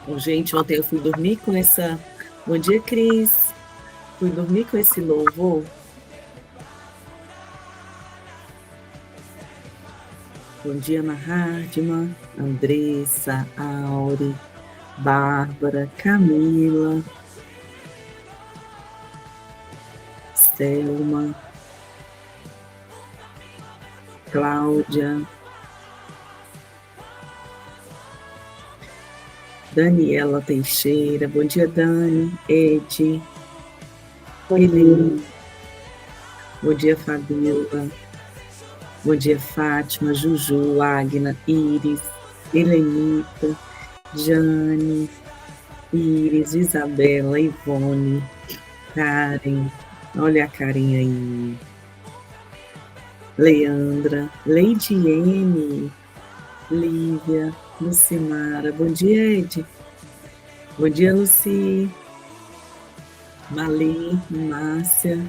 Ô, gente, ontem eu fui dormir com essa. Bom dia, Cris. Fui dormir com esse louvor. Bom dia, Mahardima, Andressa, Auri, Bárbara, Camila, Selma, Cláudia, Daniela Teixeira. Bom dia, Dani, Edi, Bom dia. Helene. Bom dia, Fabiola. Bom dia, Fátima, Juju, Agna, Iris, Helenita, Jane, Iris, Isabela, Ivone, Karen, olha a Karen aí, Leandra, Lady M, Lívia, Lucimara, bom dia, Ed, bom dia, Luci, Mali, Márcia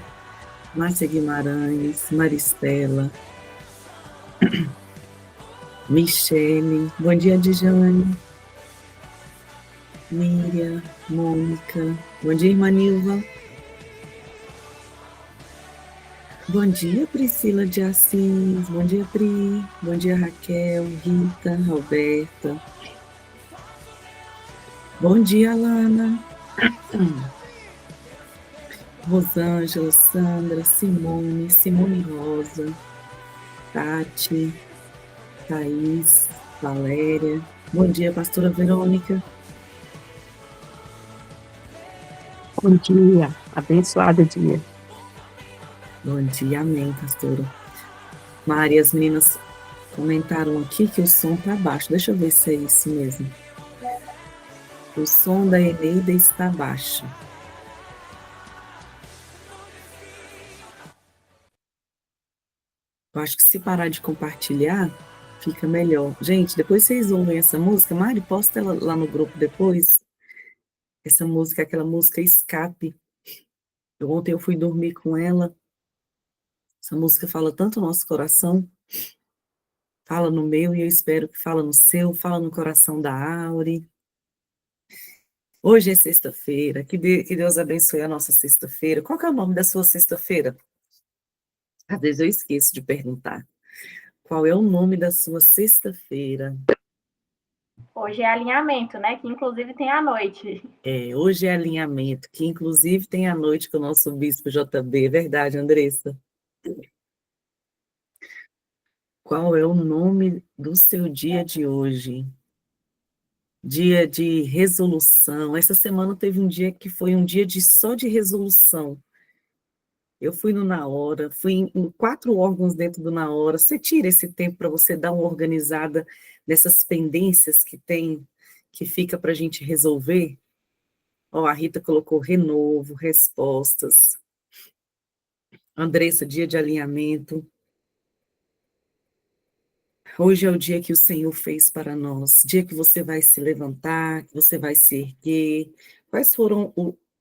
Guimarães, Maristela, Michele, bom dia, Dijane, Miriam, Mônica, bom dia, irmã Nilva. Bom dia, Priscila de Assis. Bom dia, Pri. Bom dia, Raquel, Rita, Roberta. Bom dia, Alana. Rosângela, Sandra, Simone Rosa, Tati, Thaís, Valéria. Bom dia, pastora Verônica. Bom dia, abençoado dia. Bom dia, amém, pastora. Maria, as meninas comentaram aqui que o som tá baixo. Deixa eu ver se é isso mesmo. O som da Eneida está baixo. Eu acho que se parar de compartilhar, fica melhor. Gente, depois vocês ouvem essa música. Mari, posta ela lá no grupo depois. Essa música, aquela música Escape. Ontem eu fui dormir com ela. Essa música fala tanto no nosso coração. Fala no meu e eu espero que fala no seu. Fala no coração da Auri. Hoje é sexta-feira. Que Deus abençoe a nossa sexta-feira. Qual que é o nome da sua sexta-feira? Às vezes eu esqueço de perguntar. Qual é o nome da sua sexta-feira? Hoje é alinhamento, né? Que inclusive tem à noite. Hoje é alinhamento, que inclusive tem a noite com o nosso bispo JB, é verdade, Andressa? Qual é o nome do seu dia de hoje? Dia de resolução. Essa semana teve um dia que foi um dia só de resolução. Eu fui no Na Hora, fui em 4 órgãos dentro do Na Hora. Você tira esse tempo para você dar uma organizada nessas pendências que tem, que fica para a gente resolver? Ó, a Rita colocou renovo, respostas. Andressa, dia de alinhamento. Hoje é o dia que o Senhor fez para nós, dia que você vai se levantar, que você vai se erguer. Quais foram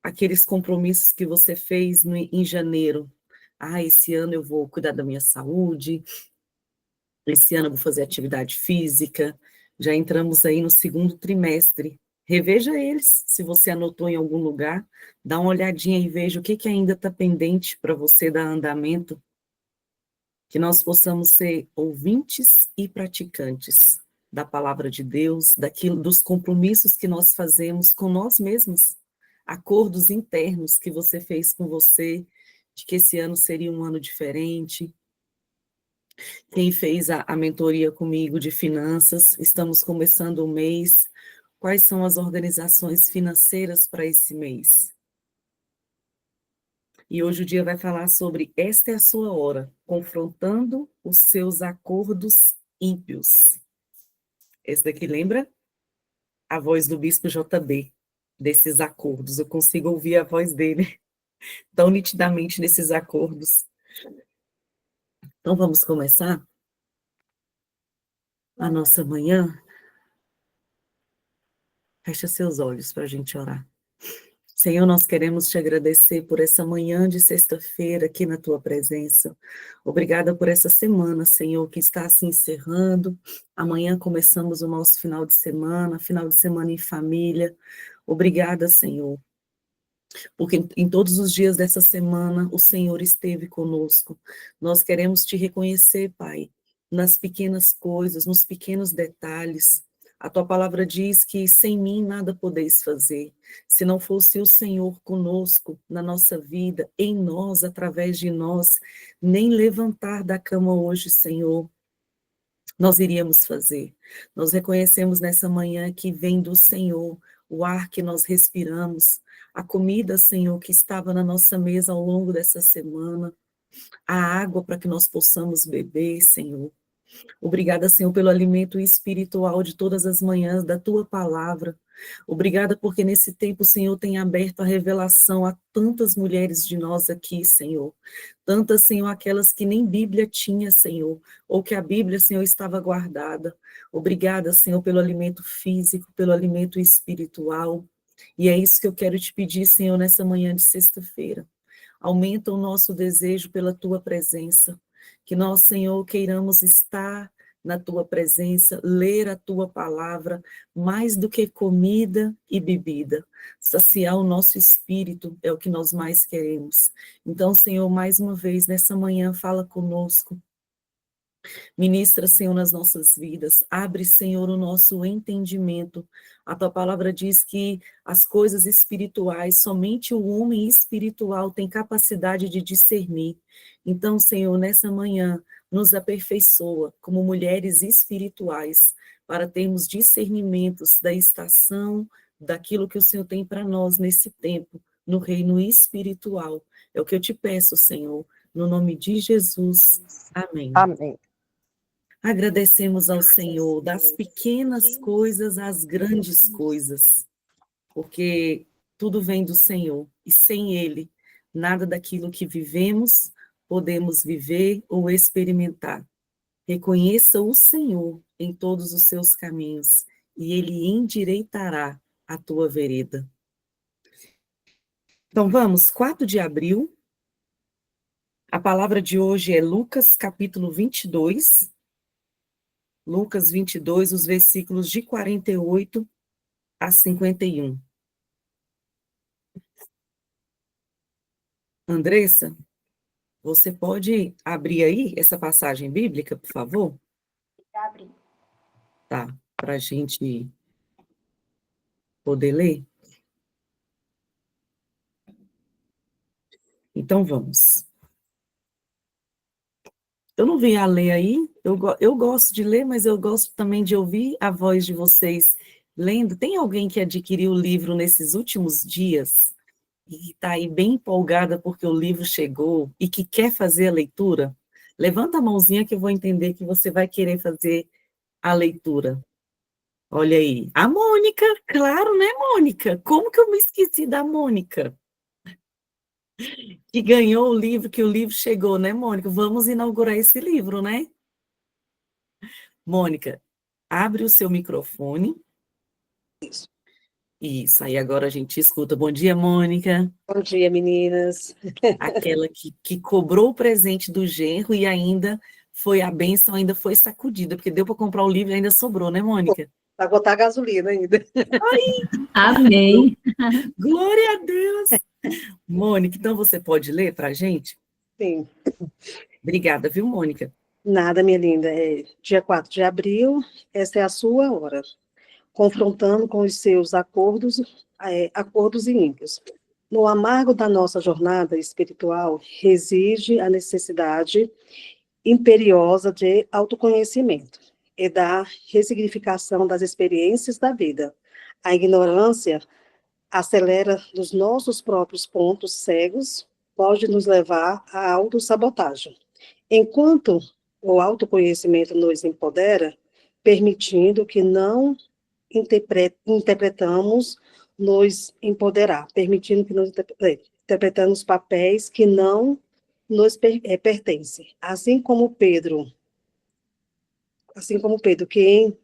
aqueles compromissos que você fez em janeiro? Ah, esse ano eu vou cuidar da minha saúde, esse ano eu vou fazer atividade física. Já entramos aí no segundo trimestre. Reveja eles, se você anotou em algum lugar, dá uma olhadinha e veja o que ainda está pendente para você dar andamento, que nós possamos ser ouvintes e praticantes da palavra de Deus, dos compromissos que nós fazemos com nós mesmos, acordos internos que você fez com você, de que esse ano seria um ano diferente. Quem fez a mentoria comigo de finanças, estamos começando o mês. Quais são as organizações financeiras para esse mês? E hoje o dia vai falar sobre esta é a sua hora, confrontando os seus acordos ímpios. Esse daqui lembra a voz do bispo JB, desses acordos. Eu consigo ouvir a voz dele tão nitidamente nesses acordos. Então vamos começar a nossa manhã. Fecha seus olhos para a gente orar. Senhor, nós queremos te agradecer por essa manhã de sexta-feira aqui na tua presença. Obrigada por essa semana, Senhor, que está se encerrando. Amanhã começamos o nosso final de semana em família. Obrigada, Senhor, porque em todos os dias dessa semana o Senhor esteve conosco. Nós queremos te reconhecer, Pai, nas pequenas coisas, nos pequenos detalhes. A tua palavra diz que sem mim nada podeis fazer. Se não fosse o Senhor conosco na nossa vida, em nós, através de nós, nem levantar da cama hoje, Senhor, nós iríamos fazer. Nós reconhecemos nessa manhã que vem do Senhor o ar que nós respiramos, a comida, Senhor, que estava na nossa mesa ao longo dessa semana, a água para que nós possamos beber, Senhor. Obrigada, Senhor, pelo alimento espiritual de todas as manhãs, da tua palavra. Obrigada porque nesse tempo o Senhor tem aberto a revelação a tantas mulheres de nós aqui, Senhor. Tantas, Senhor, aquelas que nem Bíblia tinha, Senhor, ou que a Bíblia, Senhor, estava guardada. Obrigada, Senhor, pelo alimento físico, pelo alimento espiritual. E é isso que eu quero te pedir, Senhor, nessa manhã de sexta-feira. Aumenta o nosso desejo pela tua presença. Que nós, Senhor, queiramos estar na tua presença, ler a tua palavra, mais do que comida e bebida. Saciar o nosso espírito é o que nós mais queremos. Então, Senhor, mais uma vez, nessa manhã, fala conosco. Ministra, Senhor, nas nossas vidas. Abre, Senhor, o nosso entendimento. A tua palavra diz que as coisas espirituais, somente o homem espiritual tem capacidade de discernir. Então, Senhor, nessa manhã, nos aperfeiçoa como mulheres espirituais, para termos discernimentos da estação, daquilo que o Senhor tem para nós nesse tempo, no reino espiritual. É o que eu te peço, Senhor, no nome de Jesus. Amém. Amém. Agradecemos ao Senhor das pequenas coisas às grandes coisas, porque tudo vem do Senhor, e sem Ele, nada daquilo que vivemos podemos viver ou experimentar. Reconheça o Senhor em todos os seus caminhos, e Ele endireitará a tua vereda. Então vamos, 4 de abril, a palavra de hoje é Lucas capítulo 22, Lucas 22, os versículos de 48 a 51. Andressa, você pode abrir aí essa passagem bíblica, por favor? Já abri. Tá, para a gente poder ler? Então vamos. Eu não vim a ler aí, eu gosto de ler, mas eu gosto também de ouvir a voz de vocês lendo. Tem alguém que adquiriu o livro nesses últimos dias e está aí bem empolgada porque o livro chegou e que quer fazer a leitura? Levanta a mãozinha que eu vou entender que você vai querer fazer a leitura. Olha aí. A Mônica, claro, né, Mônica? Como que eu me esqueci da Mônica? Que ganhou o livro, que o livro chegou, né, Mônica? Vamos inaugurar esse livro, né? Mônica, abre o seu microfone. Isso, aí agora a gente escuta. Bom dia, Mônica. Bom dia, meninas. Aquela que cobrou o presente do genro e ainda foi a bênção, ainda foi sacudida, porque deu para comprar o livro e ainda sobrou, né, Mônica? Vai botar gasolina ainda. Amém. Glória a Deus! Mônica, então você pode ler para a gente? Sim. Obrigada, viu, Mônica? Nada, minha linda. É dia 4 de abril, essa é a sua hora. Confrontando com os seus acordos e ímpios. No amargo da nossa jornada espiritual, reside a necessidade imperiosa de autoconhecimento e da ressignificação das experiências da vida. A ignorância acelera nos nossos próprios pontos cegos, pode nos levar à autossabotagem. Enquanto o autoconhecimento nos empodera, permitindo que não interpretamos nos empoderar, permitindo que nós interpretamos papéis que não nos pertencem. Assim como Pedro assim como Pedro, que em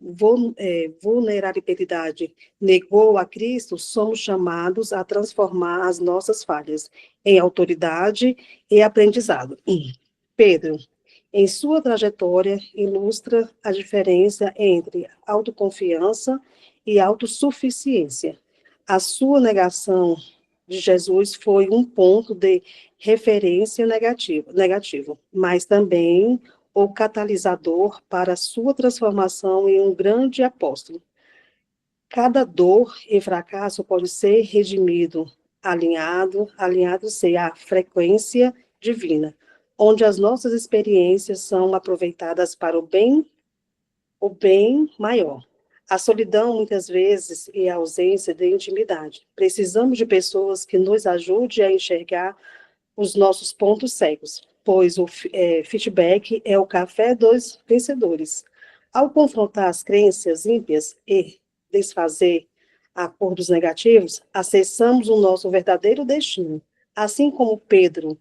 vulnerabilidade negou a Cristo, somos chamados a transformar as nossas falhas em autoridade e aprendizado. Pedro, em sua trajetória, ilustra a diferença entre autoconfiança e autossuficiência. A sua negação de Jesus foi um ponto de referência negativo, mas também o catalisador para sua transformação em um grande apóstolo. Cada dor e fracasso pode ser redimido, alinhado-se à frequência divina, onde as nossas experiências são aproveitadas para o bem maior. A solidão, muitas vezes, é a ausência de intimidade. Precisamos de pessoas que nos ajudem a enxergar os nossos pontos cegos, pois o feedback é o café dos vencedores. Ao confrontar as crenças ímpias e desfazer acordos negativos, acessamos o nosso verdadeiro destino. Assim como Pedro,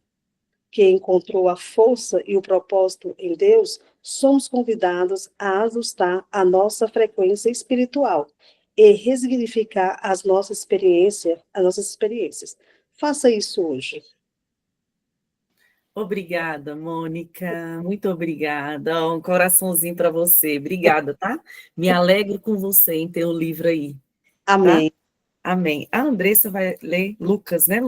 que encontrou a força e o propósito em Deus, somos convidados a ajustar a nossa frequência espiritual e ressignificar as nossas experiências. Faça isso hoje. Obrigada, Mônica. Muito obrigada. Ó, um coraçãozinho para você. Obrigada, tá? Me alegro com você em ter o livro aí, tá? Amém. Amém. A Andressa vai ler Lucas, né,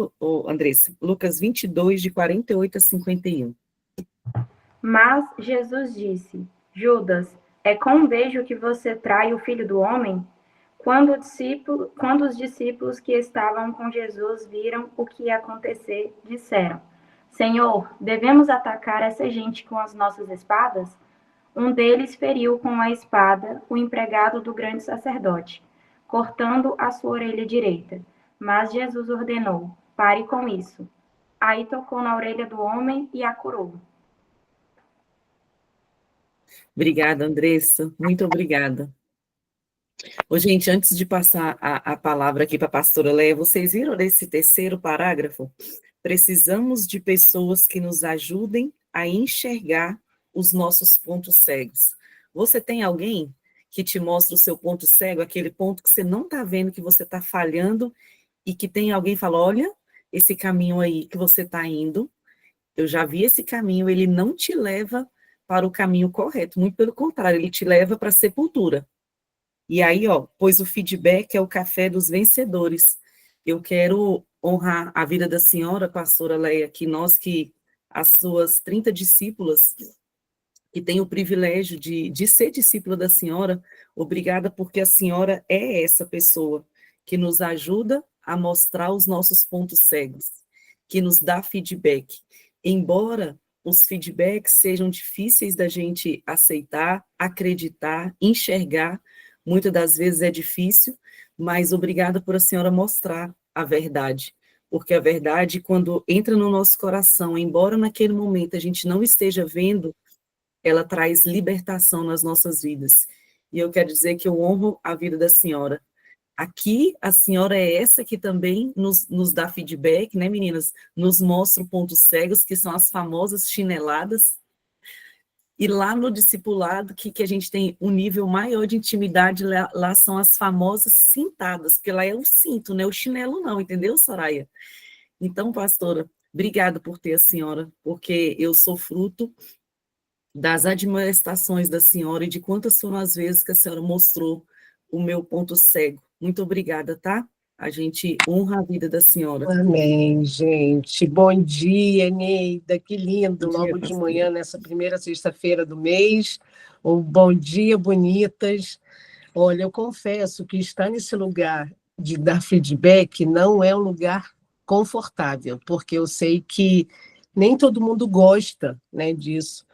Andressa? Lucas 22, de 48 a 51. Mas Jesus disse: Judas, é com um beijo que você trai o Filho do Homem? Quando os discípulos que estavam com Jesus viram o que ia acontecer, disseram: Senhor, devemos atacar essa gente com as nossas espadas? Um deles feriu com a espada o empregado do grande sacerdote, cortando a sua orelha direita. Mas Jesus ordenou: Pare com isso. Aí tocou na orelha do homem e a curou. Obrigada, Andressa. Muito obrigada. Ô, gente, antes de passar a palavra aqui para a pastora Leia, vocês viram nesse terceiro parágrafo? Precisamos de pessoas que nos ajudem a enxergar os nossos pontos cegos. Você tem alguém que te mostra o seu ponto cego, aquele ponto que você não está vendo, que você está falhando, e que tem alguém que fala, olha, esse caminho aí que você está indo, eu já vi esse caminho, ele não te leva para o caminho correto, muito pelo contrário, ele te leva para a sepultura. E aí, ó, pois o feedback é o café dos vencedores. Eu quero honrar a vida da senhora, pastora Leia, que as suas 30 discípulas, que têm o privilégio de ser discípula da senhora, obrigada porque a senhora é essa pessoa que nos ajuda a mostrar os nossos pontos cegos, que nos dá feedback. Embora os feedbacks sejam difíceis da gente aceitar, acreditar, enxergar, muitas das vezes é difícil, mas obrigada por a senhora mostrar a verdade, porque a verdade, quando entra no nosso coração, embora naquele momento a gente não esteja vendo, ela traz libertação nas nossas vidas. E eu quero dizer que eu honro a vida da senhora. Aqui, a senhora é essa que também nos dá feedback, né, meninas? Nos mostra pontos cegos, que são as famosas chineladas. E lá no discipulado, que a gente tem um nível maior de intimidade, lá são as famosas cintadas, porque lá é o cinto, né? O chinelo não, entendeu, Soraya? Então, pastora, obrigada por ter a senhora, porque eu sou fruto das admoestações da senhora e de quantas foram as vezes que a senhora mostrou o meu ponto cego. Muito obrigada, tá? A gente honra a vida da senhora. Amém, gente. Bom dia, Neida. Que lindo, Bom dia, logo de pastora. manhã, nessa primeira sexta-feira do mês. Um bom dia, bonitas. Olha, eu confesso que estar nesse lugar de dar feedback não é um lugar confortável, porque eu sei que nem todo mundo gosta, né, disso.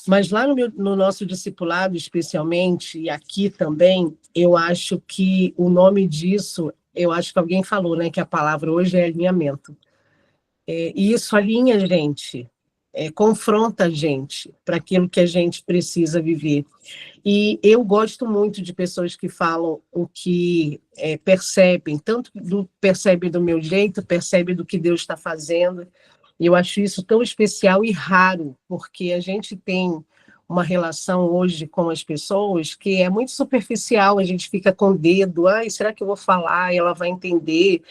Mas lá no nosso discipulado, especialmente, e aqui também, eu acho que o nome disso, eu acho que alguém falou, né, que a palavra hoje é alinhamento. E isso alinha a gente, confronta a gente para aquilo que a gente precisa viver. E eu gosto muito de pessoas que falam o que percebem, percebe do meu jeito, percebe do que Deus está fazendo. E eu acho isso tão especial e raro, porque a gente tem uma relação hoje com as pessoas que é muito superficial, a gente fica com o dedo, ai, será que eu vou falar e ela vai entender?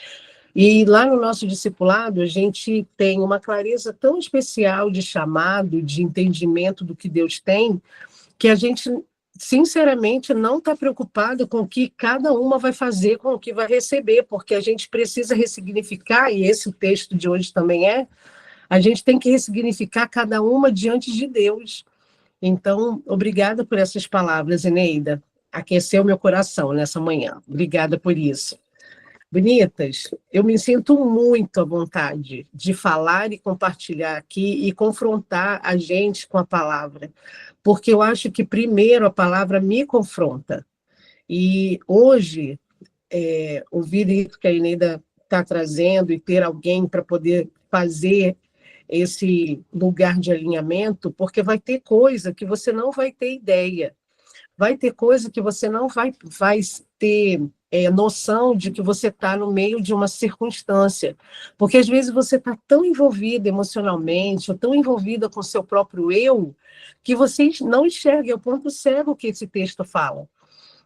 E lá no nosso discipulado, a gente tem uma clareza tão especial de chamado, de entendimento do que Deus tem, que a gente, sinceramente, não está preocupado com o que cada uma vai fazer, com o que vai receber, porque a gente precisa ressignificar, e esse o texto de hoje também a gente tem que ressignificar cada uma diante de Deus. Então, obrigada por essas palavras, Eneida. Aqueceu meu coração nessa manhã. Obrigada por isso. Bonitas, eu me sinto muito à vontade de falar e compartilhar aqui e confrontar a gente com a palavra, porque eu acho que, primeiro, a palavra me confronta. E hoje, ouvir isso que a Eneida está trazendo e ter alguém para poder fazer esse lugar de alinhamento, porque vai ter coisa que você não vai ter ideia, vai ter coisa que você não vai ter noção de que você está no meio de uma circunstância, porque às vezes você está tão envolvida emocionalmente, ou tão envolvida com o seu próprio eu, que você não enxerga, é o ponto cego que esse texto fala.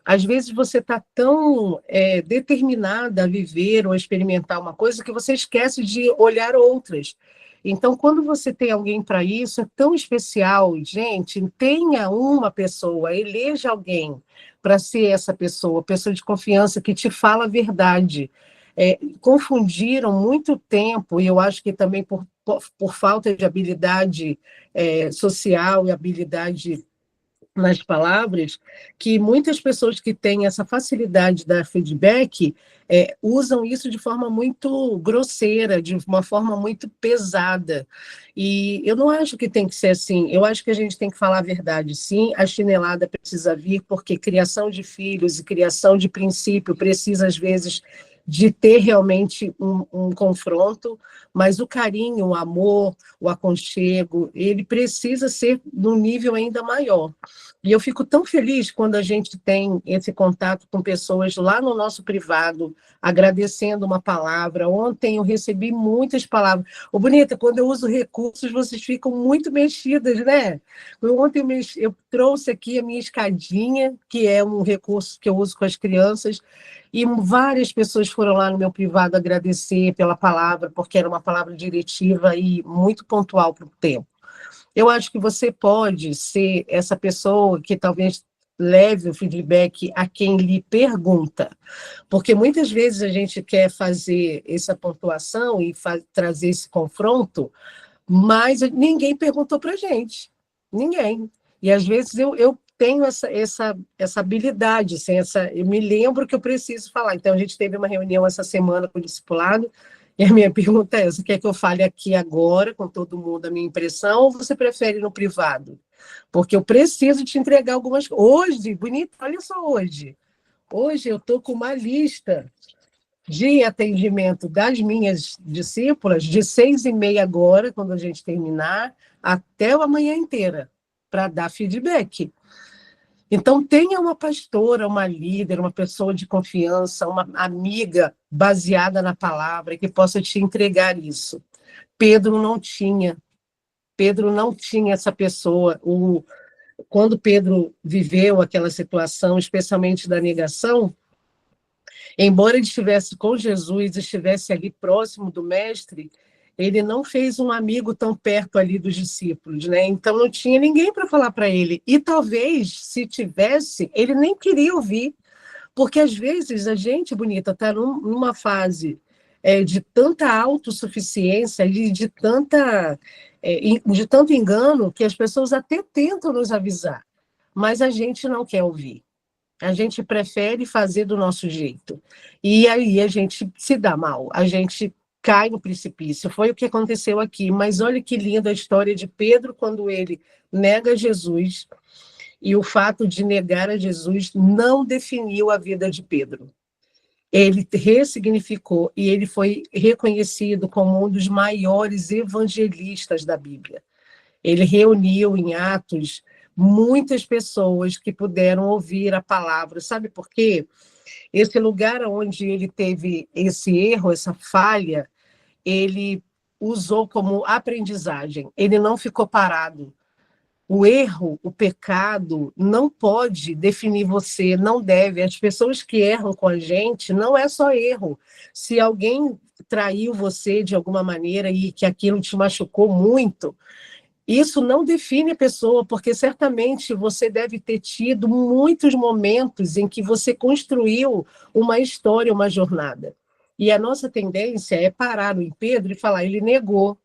Às vezes você está tão determinada a viver ou a experimentar uma coisa que você esquece de olhar outras. Então, quando você tem alguém para isso, é tão especial. Gente, tenha uma pessoa, eleja alguém para ser essa pessoa de confiança que te fala a verdade. Confundiram muito tempo, e eu acho que também por falta de habilidade social e habilidade nas palavras, que muitas pessoas que têm essa facilidade de dar feedback usam isso de forma muito grosseira, de uma forma muito pesada. E eu não acho que tem que ser assim. Eu acho que a gente tem que falar a verdade, sim. A chinelada precisa vir, porque criação de filhos e criação de princípio precisa, às vezes, de ter realmente um confronto, mas o carinho, o amor, o aconchego, ele precisa ser num nível ainda maior. E eu fico tão feliz quando a gente tem esse contato com pessoas lá no nosso privado, agradecendo uma palavra. Ontem eu recebi muitas palavras. Ô, Bonita, quando eu uso recursos, vocês ficam muito mexidas, né? Ontem eu trouxe aqui a minha escadinha, que é um recurso que eu uso com as crianças, e várias pessoas foram lá no meu privado agradecer pela palavra, porque era uma palavra diretiva e muito pontual para o tempo. Eu acho que você pode ser essa pessoa que talvez leve o feedback a quem lhe pergunta, porque muitas vezes a gente quer fazer essa pontuação e trazer esse confronto, mas ninguém perguntou para a gente, ninguém. E às vezes eu tenho essa habilidade, assim, eu me lembro que eu preciso falar. Então, a gente teve uma reunião essa semana com o discipulado, e a minha pergunta é: você quer que eu fale aqui agora, com todo mundo, a minha impressão, ou você prefere no privado? Porque eu preciso te entregar algumas coisas. Hoje, bonito, olha só hoje. Hoje eu estou com uma lista de atendimento das minhas discípulas, de 6h30 agora, quando a gente terminar, até a manhã inteira, para dar feedback. Então, tenha uma pastora, uma líder, uma pessoa de confiança, uma amiga baseada na palavra que possa te entregar isso. Pedro não tinha essa pessoa. Quando Pedro viveu aquela situação, especialmente da negação, embora ele estivesse com Jesus, estivesse ali próximo do mestre, ele não fez um amigo tão perto ali dos discípulos, né? Então não tinha ninguém para falar para ele. E talvez, se tivesse, ele nem queria ouvir, porque às vezes a gente, bonita, está numa fase de tanta autossuficiência, de tanto engano, que as pessoas até tentam nos avisar, mas a gente não quer ouvir. A gente prefere fazer do nosso jeito. E aí a gente se dá mal, a gente cai no precipício. Foi o que aconteceu aqui. Mas olha que linda a história de Pedro quando ele nega Jesus, e o fato de negar a Jesus não definiu a vida de Pedro. Ele ressignificou e ele foi reconhecido como um dos maiores evangelistas da Bíblia. Ele reuniu em Atos muitas pessoas que puderam ouvir a palavra. Sabe por quê? Esse lugar onde ele teve esse erro, essa falha, ele usou como aprendizagem. Ele não ficou parado. O erro, o pecado, não pode definir você, não deve. As pessoas que erram com a gente, não é só erro. Se alguém traiu você de alguma maneira e que aquilo te machucou muito, isso não define a pessoa, porque certamente você deve ter tido muitos momentos em que você construiu uma história, uma jornada. E a nossa tendência é parar no Pedro e falar, ele negou.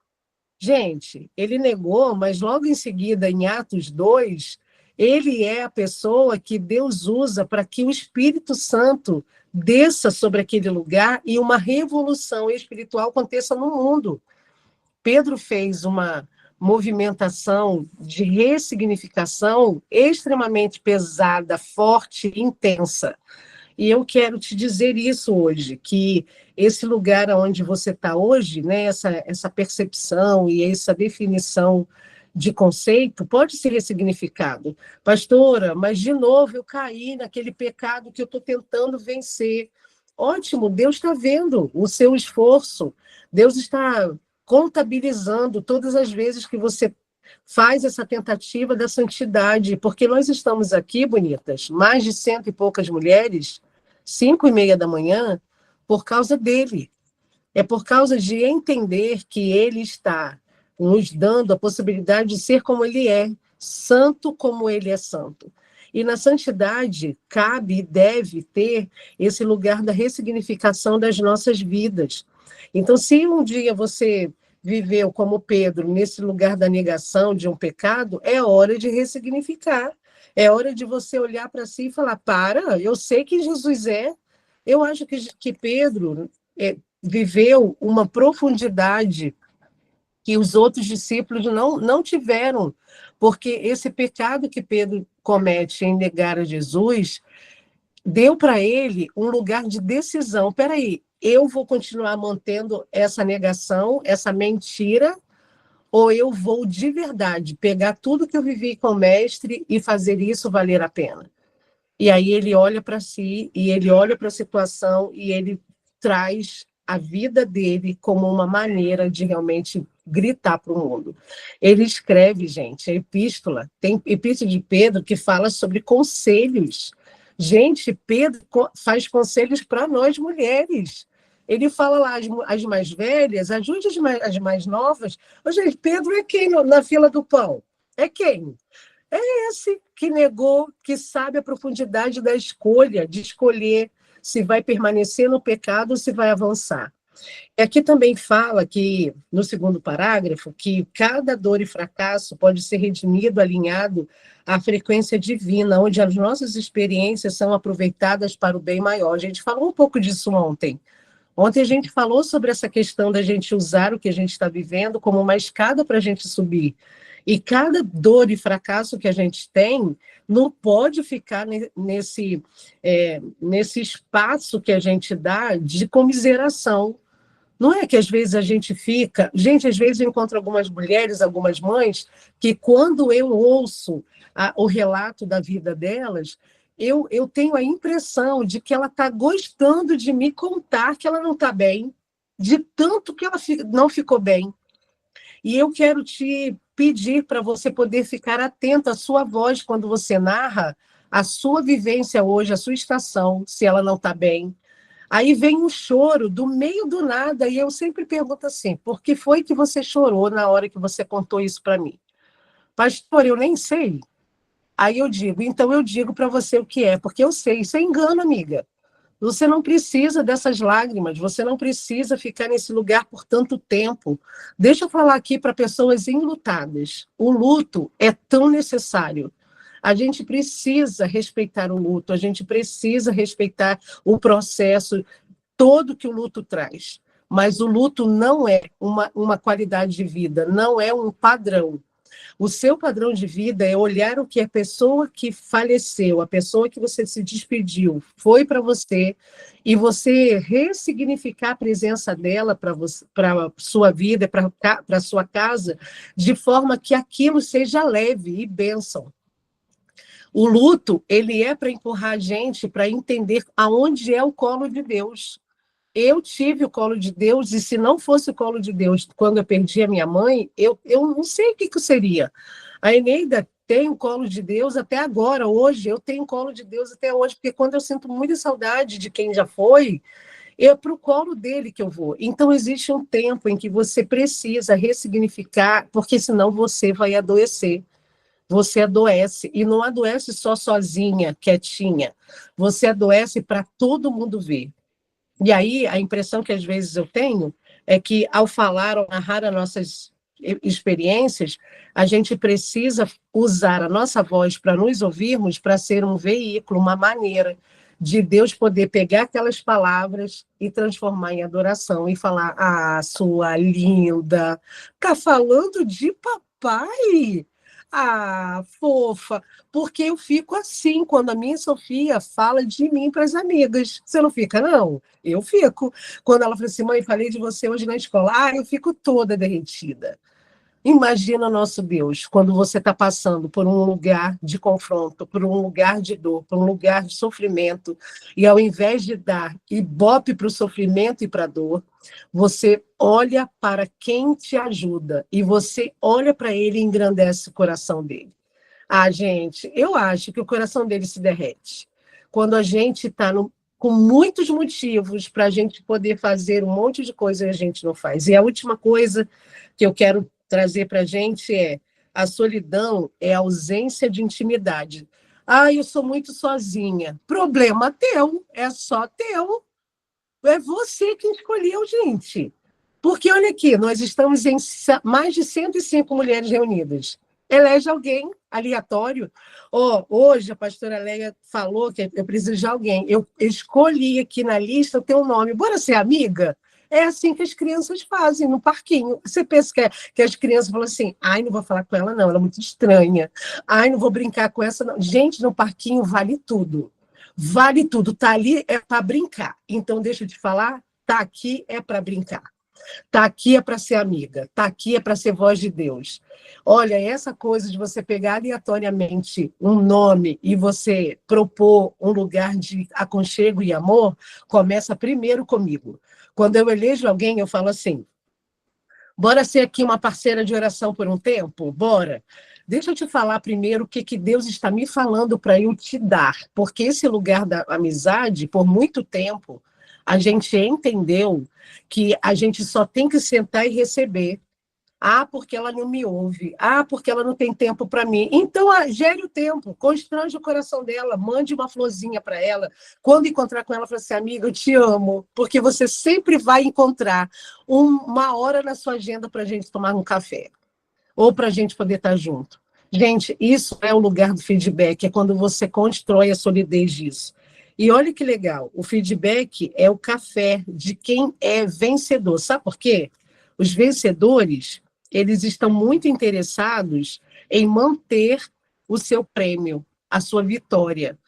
Gente, ele negou, mas logo em seguida, em Atos 2, ele é a pessoa que Deus usa para que o Espírito Santo desça sobre aquele lugar e uma revolução espiritual aconteça no mundo. Pedro fez uma movimentação de ressignificação extremamente pesada, forte, intensa. E eu quero te dizer isso hoje, que esse lugar onde você está hoje, né, essa percepção e essa definição de conceito pode ser ressignificado. Pastora, mas de novo eu caí naquele pecado que eu estou tentando vencer. Ótimo, Deus está vendo o seu esforço, Deus está contabilizando todas as vezes que você faz essa tentativa da santidade, porque nós estamos aqui, bonitas, mais de 100 e poucas mulheres, 5:30 da manhã, por causa dele. É por causa de entender que ele está nos dando a possibilidade de ser como ele é, santo como ele é santo. E na santidade cabe e deve ter esse lugar da ressignificação das nossas vidas. Então, se um dia você viveu como Pedro nesse lugar da negação de um pecado, é hora de ressignificar. É hora de você olhar para si e falar, eu sei que Jesus é. Eu acho que Pedro viveu uma profundidade que os outros discípulos não tiveram, porque esse pecado que Pedro comete em negar a Jesus deu para ele um lugar de decisão. Espera aí, eu vou continuar mantendo essa negação, essa mentira, ou eu vou de verdade pegar tudo que eu vivi com o mestre e fazer isso valer a pena? E aí ele olha para si, e ele olha para a situação, e ele traz a vida dele como uma maneira de realmente gritar para o mundo. Ele escreve, gente, a epístola, tem epístola de Pedro que fala sobre conselhos. Gente, Pedro faz conselhos para nós mulheres. Ele fala lá, as mais velhas, ajude as mais novas. Ô, gente, Pedro é quem na fila do pão? É quem? É esse que negou, que sabe a profundidade da escolha, de escolher se vai permanecer no pecado ou se vai avançar. E aqui também fala que, no segundo parágrafo, que cada dor e fracasso pode ser redimido, alinhado à frequência divina, onde as nossas experiências são aproveitadas para o bem maior. A gente falou um pouco disso ontem. Ontem a gente falou sobre essa questão da gente usar o que a gente está vivendo como uma escada para a gente subir. E cada dor e fracasso que a gente tem não pode ficar nesse espaço que a gente dá de comiseração. Não é que às vezes a gente fica... Gente, às vezes eu encontro algumas mulheres, algumas mães, que quando eu ouço o relato da vida delas, eu tenho a impressão de que ela está gostando de me contar que ela não está bem, de tanto que ela não ficou bem. E eu quero te pedir para você poder ficar atento à sua voz quando você narra a sua vivência hoje, a sua estação, se ela não está bem. Aí vem um choro do meio do nada, e eu sempre pergunto assim, por que foi que você chorou na hora que você contou isso para mim? Pastor, eu nem sei. Aí eu digo, então eu digo para você o que é, porque eu sei, isso é engano, amiga. Você não precisa dessas lágrimas, você não precisa ficar nesse lugar por tanto tempo. Deixa eu falar aqui para pessoas enlutadas. O luto é tão necessário. A gente precisa respeitar o luto, a gente precisa respeitar o processo todo que o luto traz. Mas o luto não é uma qualidade de vida, não é um padrão. O seu padrão de vida é olhar o que a pessoa que faleceu, a pessoa que você se despediu, foi para você, e você ressignificar a presença dela para a sua vida, para a sua casa, de forma que aquilo seja leve e bênção. O luto, ele é para empurrar a gente para entender aonde é o colo de Deus. Eu tive o colo de Deus, e se não fosse o colo de Deus, quando eu perdi a minha mãe, eu não sei o que seria. A Eneida tem o colo de Deus até agora, hoje, eu tenho o colo de Deus até hoje, porque quando eu sinto muita saudade de quem já foi, é para o colo dele que eu vou. Então, existe um tempo em que você precisa ressignificar, porque senão você vai adoecer. Você adoece, e não adoece só sozinha, quietinha. Você adoece para todo mundo ver. E aí, a impressão que às vezes eu tenho é que, ao falar ou narrar as nossas experiências, a gente precisa usar a nossa voz para nos ouvirmos, para ser um veículo, uma maneira de Deus poder pegar aquelas palavras e transformar em adoração e falar: ah, sua linda, tá falando de papai? Ah, fofa, porque eu fico assim quando a minha Sofia fala de mim para as amigas. Você não fica, não? Eu fico. Quando ela fala assim: mãe, falei de você hoje na escola. Ah, eu fico toda derretida. Imagina o nosso Deus, quando você está passando por um lugar de confronto, por um lugar de dor, por um lugar de sofrimento, e ao invés de dar ibope para o sofrimento e para a dor, você olha para quem te ajuda, e você olha para ele e engrandece o coração dele. Ah, gente, eu acho que o coração dele se derrete. Quando a gente está com muitos motivos para a gente poder fazer um monte de coisa e a gente não faz. E a última coisa que eu quero trazer para a gente é: a solidão é a ausência de intimidade. Ah, eu sou muito sozinha. Problema teu, é só teu. É você que escolheu, gente. Porque, olha aqui, nós estamos em mais de 105 mulheres reunidas. Elege alguém aleatório. Hoje a pastora Leia falou que eu preciso de alguém. Eu escolhi aqui na lista o teu nome. Bora ser amiga? É assim que as crianças fazem no parquinho. Você pensa que as crianças falam assim: ai, não vou falar com ela, não, ela é muito estranha. Ai, não vou brincar com essa, não. Gente, no parquinho vale tudo. Vale tudo. Tá ali é para brincar. Então, deixa eu te falar, tá aqui é para brincar. Tá aqui é para ser amiga, tá aqui é para ser voz de Deus. Olha, essa coisa de você pegar aleatoriamente um nome e você propor um lugar de aconchego e amor, começa primeiro comigo. Quando eu elejo alguém, eu falo assim: bora ser aqui uma parceira de oração por um tempo? Bora. Deixa eu te falar primeiro o que Deus está me falando para eu te dar, porque esse lugar da amizade, por muito tempo, a gente entendeu que a gente só tem que sentar e receber. Ah, porque ela não me ouve. Ah, porque ela não tem tempo para mim. Então, gere o tempo, constrange o coração dela, mande uma florzinha para ela. Quando encontrar com ela, fala assim: amiga, eu te amo, porque você sempre vai encontrar uma hora na sua agenda para a gente tomar um café, ou para a gente poder estar junto. Gente, isso é o lugar do feedback, é quando você constrói a solidez disso. E olha que legal, o feedback é o café de quem é vencedor. Sabe por quê? Os vencedores, eles estão muito interessados em manter o seu prêmio, a sua vitória.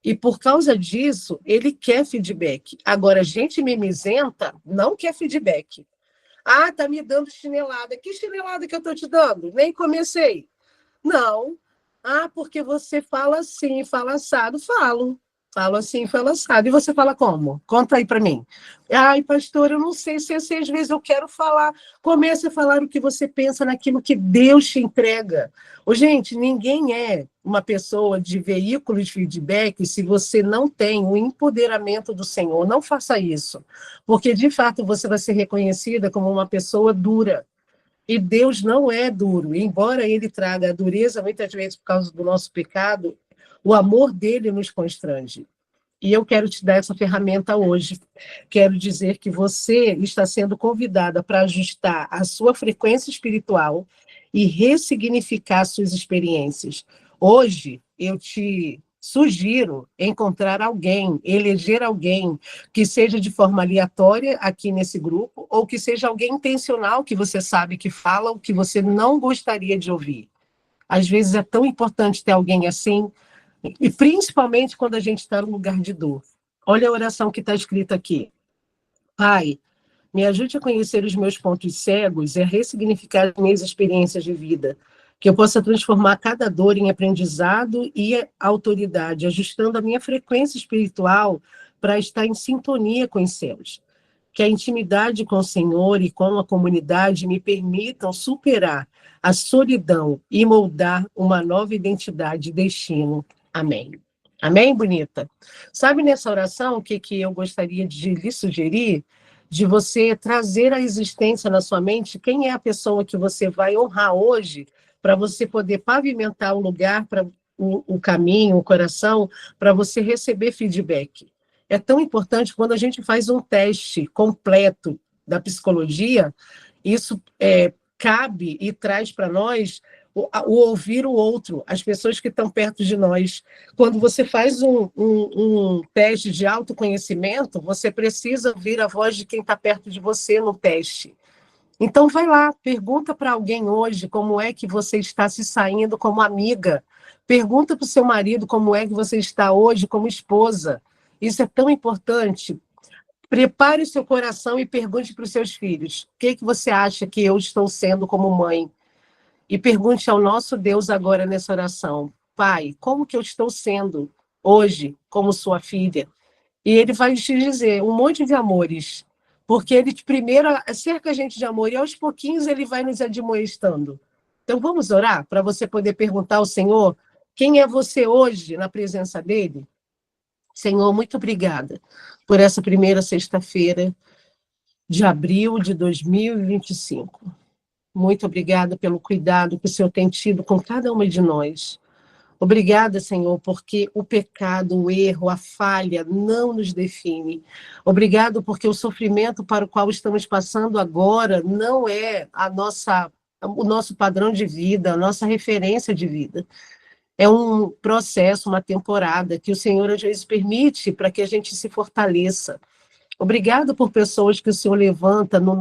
E por causa disso, ele quer feedback. Agora, gente mimizenta não quer feedback. Ah, tá me dando chinelada. Que chinelada que eu tô te dando? Nem comecei. Não. Ah, porque você fala assim, fala assado. Falo. Falo assim, falo assado. E você fala como? Conta aí para mim. Ai, pastor, eu não sei se às vezes eu quero falar. Comece a falar o que você pensa naquilo que Deus te entrega. Gente, ninguém é uma pessoa de veículo de feedback se você não tem o empoderamento do Senhor. Não faça isso, porque de fato você vai ser reconhecida como uma pessoa dura. E Deus não é duro, embora ele traga a dureza muitas vezes por causa do nosso pecado, o amor dele nos constrange. E eu quero te dar essa ferramenta hoje. Quero dizer que você está sendo convidada para ajustar a sua frequência espiritual e ressignificar suas experiências. Hoje, eu te sugiro encontrar alguém, eleger alguém que seja de forma aleatória aqui nesse grupo, ou que seja alguém intencional, que você sabe que fala o que você não gostaria de ouvir. Às vezes é tão importante ter alguém assim, e principalmente quando a gente está num lugar de dor. Olha a oração que está escrita aqui. Pai, me ajude a conhecer os meus pontos cegos e a ressignificar as minhas experiências de vida, que eu possa transformar cada dor em aprendizado e autoridade, ajustando a minha frequência espiritual para estar em sintonia com os céus. que a intimidade com o Senhor e com a comunidade me permitam superar a solidão e moldar uma nova identidade e destino. Amém. Amém, bonita? Sabe, nessa oração, o que eu gostaria de lhe sugerir? De você trazer à existência na sua mente quem é a pessoa que você vai honrar hoje, para você poder pavimentar o lugar, para o caminho, o coração, para você receber feedback. É tão importante quando a gente faz um teste completo da psicologia, isso cabe e traz para nós o ouvir o outro, as pessoas que estão perto de nós. Quando você faz um teste de autoconhecimento, você precisa ouvir a voz de quem está perto de você no teste. Então, vai lá, pergunta para alguém hoje como é que você está se saindo como amiga. Pergunta para o seu marido como é que você está hoje como esposa. Isso é tão importante. Prepare o seu coração e pergunte para os seus filhos: o que você acha que eu estou sendo como mãe? E pergunte ao nosso Deus agora nessa oração: Pai, como que eu estou sendo hoje como sua filha? E ele vai te dizer um monte de amores, porque ele primeiro cerca a gente de amor e aos pouquinhos ele vai nos admoestando. Então vamos orar para você poder perguntar ao Senhor quem é você hoje na presença dele? Senhor, muito obrigada por essa primeira sexta-feira de abril de 2025. Muito obrigada pelo cuidado que o Senhor tem tido com cada uma de nós. Obrigada, Senhor, porque o pecado, o erro, a falha não nos define. Obrigado porque o sofrimento para o qual estamos passando agora não é o nosso padrão de vida, a nossa referência de vida. É um processo, uma temporada que o Senhor às vezes permite para que a gente se fortaleça. Obrigado por pessoas que o Senhor levanta na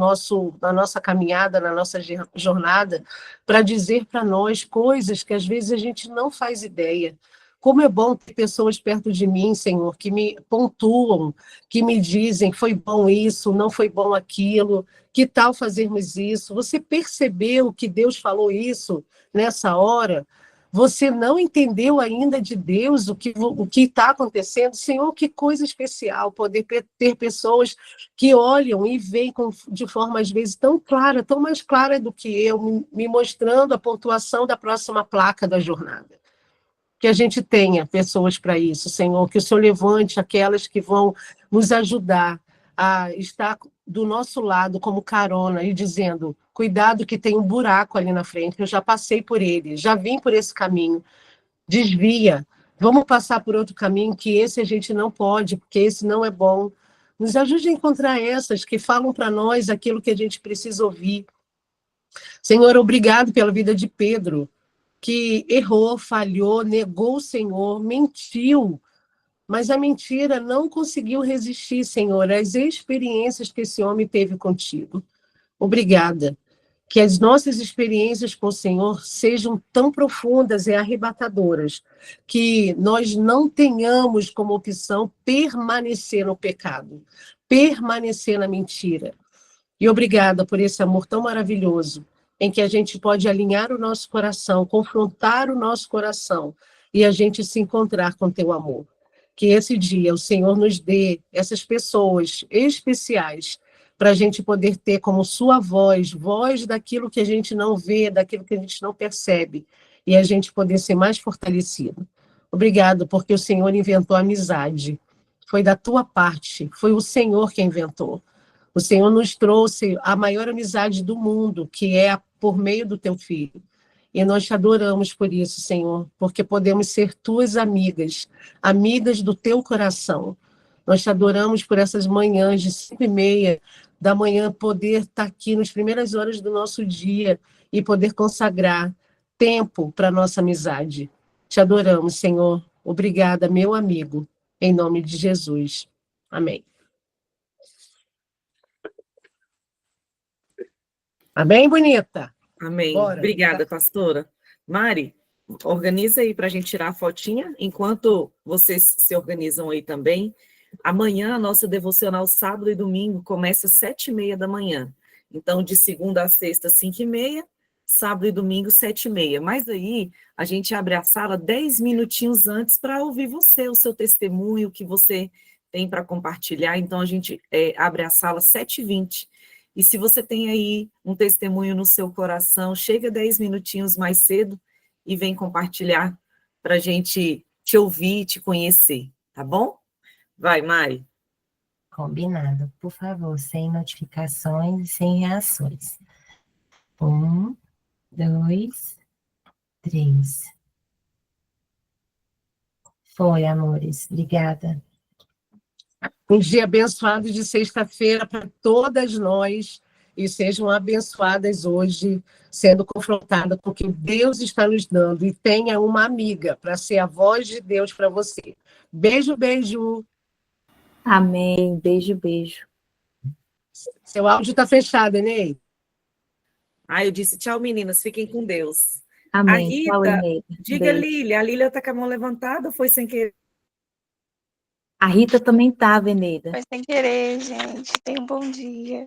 nossa caminhada, na nossa jornada, para dizer para nós coisas que às vezes a gente não faz ideia. Como é bom ter pessoas perto de mim, Senhor, que me pontuam, que me dizem: foi bom isso, não foi bom aquilo, que tal fazermos isso? Você percebeu que Deus falou isso nessa hora? Você não entendeu ainda de Deus o que está acontecendo? Senhor, que coisa especial poder ter pessoas que olham e veem de forma, às vezes, tão clara, tão mais clara do que eu, me mostrando a pontuação da próxima placa da jornada. Que a gente tenha pessoas para isso, Senhor, que o Senhor levante aquelas que vão nos ajudar a estar do nosso lado como carona e dizendo: cuidado que tem um buraco ali na frente, eu já passei por ele, já vim por esse caminho, desvia, vamos passar por outro caminho, que esse a gente não pode, porque esse não é bom. Nos ajude a encontrar essas que falam para nós aquilo que a gente precisa ouvir. Senhor, obrigado pela vida de Pedro, que errou, falhou, negou o Senhor, mentiu, mas a mentira não conseguiu resistir, Senhor, às experiências que esse homem teve contigo. Obrigada. Que as nossas experiências com o Senhor sejam tão profundas e arrebatadoras, que nós não tenhamos como opção permanecer no pecado, permanecer na mentira. E obrigada por esse amor tão maravilhoso, em que a gente pode alinhar o nosso coração, confrontar o nosso coração, e a gente se encontrar com teu amor. Que esse dia o Senhor nos dê essas pessoas especiais para a gente poder ter como sua voz, voz daquilo que a gente não vê, daquilo que a gente não percebe, e a gente poder ser mais fortalecido. Obrigado, porque o Senhor inventou a amizade. Foi da tua parte, foi o Senhor que inventou. O Senhor nos trouxe a maior amizade do mundo, que é por meio do teu Filho. E nós te adoramos por isso, Senhor, porque podemos ser tuas amigas, amigas do teu coração. Nós te adoramos por essas manhãs de 5h30 da manhã, poder estar aqui nas primeiras horas do nosso dia e poder consagrar tempo para a nossa amizade. Te adoramos, Senhor. Obrigada, meu amigo, em nome de Jesus. Amém. Amém, bonita? Amém. Bora. Obrigada, pastora. Mari, organiza aí para a gente tirar a fotinha, enquanto vocês se organizam aí também. Amanhã, a nossa devocional sábado e domingo começa às 7h30 da manhã. Então, de segunda a sexta, 5h30, sábado e domingo, 7h30. Mas aí, a gente abre a sala 10 minutinhos antes para ouvir você, o seu testemunho, o que você tem para compartilhar, então a gente abre a sala 7h20. E se você tem aí um testemunho no seu coração, chega 10 minutinhos mais cedo e vem compartilhar para a gente te ouvir, te conhecer, tá bom? Vai, Mari. Combinado. Por favor, sem notificações e sem reações. 1, 2, 3. Foi, amores. Obrigada. Um dia abençoado de sexta-feira para todas nós e sejam abençoadas hoje, sendo confrontadas com o que Deus está nos dando. E tenha uma amiga para ser a voz de Deus para você. Beijo, beijo. Amém. Beijo, beijo. Seu áudio está fechado, Enei. Eu disse tchau, meninas, fiquem com Deus. Amém. A Tchau, Rita, Eneida. diga, Beijo. Lília, a Lília está com a mão levantada ou foi sem querer? A Rita também estava, Eneida. Foi sem querer, gente. Tenha um bom dia.